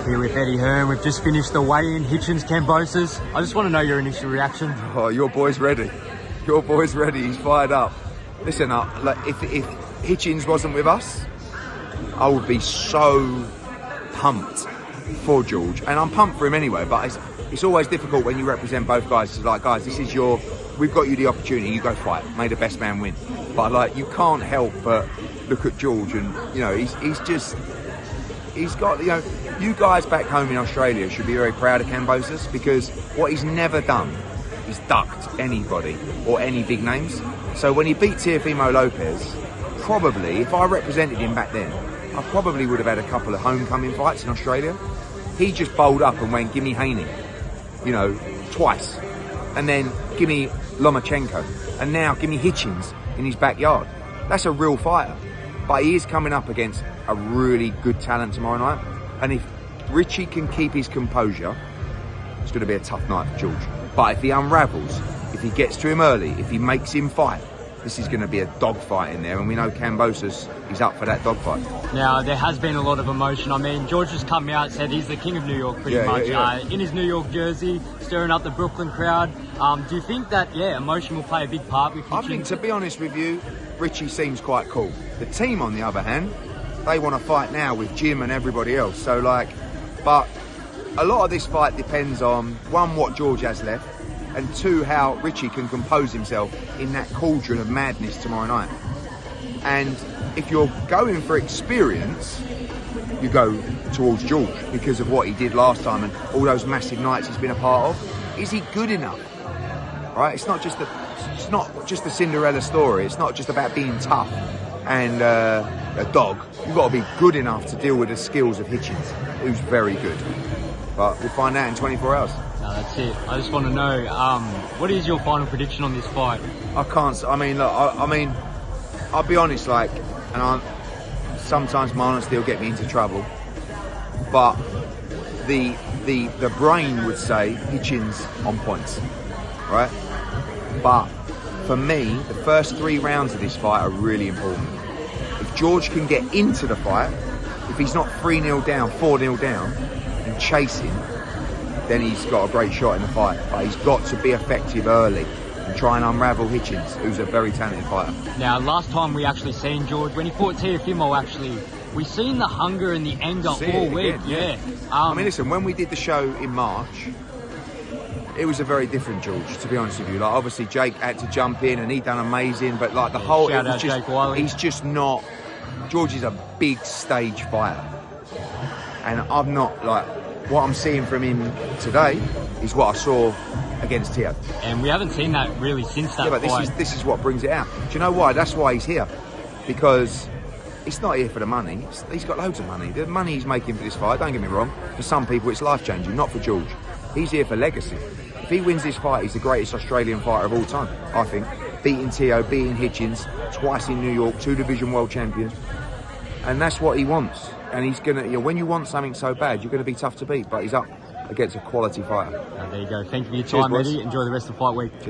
Here with Eddie Hearn. We've just finished the weigh-in, Hitchins, Kambosos. I just want to know your initial reaction. Oh, your boy's ready. Your boy's ready. He's fired up. Listen, like, if Hitchins wasn't with us, I would be so pumped for George. And I'm pumped for him anyway, but it's always difficult when you represent both guys. It's like, guys, we've got you the opportunity, you go fight. May the best man win. But like, you can't help but look at George and, you know, he's got, you know, you guys back home in Australia should be very proud of Kambosos, because what he's never done is ducked anybody or any big names. So when he beat Teofimo Lopez, probably, if I represented him back then, I probably would have had a couple of homecoming fights in Australia. He just bowled up and went, give me Hearn, you know, twice. And then give me Lomachenko. And now give me Hitchins in his backyard. That's a real fighter. But he is coming up against a really good talent tomorrow night. And if Richie can keep his composure, it's going to be a tough night for George. But if he unravels, if he gets to him early, if he makes him fight, this is going to be a dogfight in there. And we know Kambosos is up for that dogfight. Now, there has been a lot of emotion. I mean, George has come out, said he's the king of New York pretty much. In his New York jersey, stirring up the Brooklyn crowd. Do you think that, emotion will play a big part with Hitchins? I think, to be honest with you, Richie seems quite cool. The team, on the other hand, they want to fight now with Jim and everybody else. So, like, but a lot of this fight depends on, one, what George has left, and two, how Richie can compose himself in that cauldron of madness tomorrow night. And if you're going for experience, you go towards George because of what he did last time and all those massive nights he's been a part of. Is he good enough? Right? It's not just a Cinderella story. It's not just about being tough and a dog. You've got to be good enough to deal with the skills of Hitchins, who's very good. But we'll find out in 24 hours. No, that's it. I just want to know, what is your final prediction on this fight? I can't. I mean, look. I mean, I'll be honest. Like, sometimes my honesty will get me into trouble. But the brain would say Hitchins on points, right? But for me, the first 3 rounds of this fight are really important. If George can get into the fight, if he's not 3-0 down, 4-0 down, and chasing, then he's got a great shot in the fight. But he's got to be effective early and try and unravel Hitchins, who's a very talented fighter. Now, last time we actually seen George, when he fought Teofimo, actually, we seen the hunger and the anger all week. I mean, listen, when we did the show in March, it was a very different George, to be honest with you. Like, obviously Jake had to jump in and he done amazing, but like the whole, shout out Jake Wiley. He's just not. George is a big stage fighter, and I'm not like. What I'm seeing from him today is what I saw against Teo. And we haven't seen that really since that fight. But this is what brings it out. Do you know why? That's why he's here. Because he's not here for the money. He's got loads of money. The money he's making for this fight, don't get me wrong, for some people it's life-changing, not for George. He's here for legacy. If he wins this fight, he's the greatest Australian fighter of all time, I think. Beating Teo, beating Hitchins, twice in New York, 2-division world champion. And that's what he wants. And he's gonna, you know, when you want something so bad, you're gonna be tough to beat. But he's up against a quality fighter. There you go. Thank you for your time, Eddie. Enjoy the rest of the fight week. Cheers.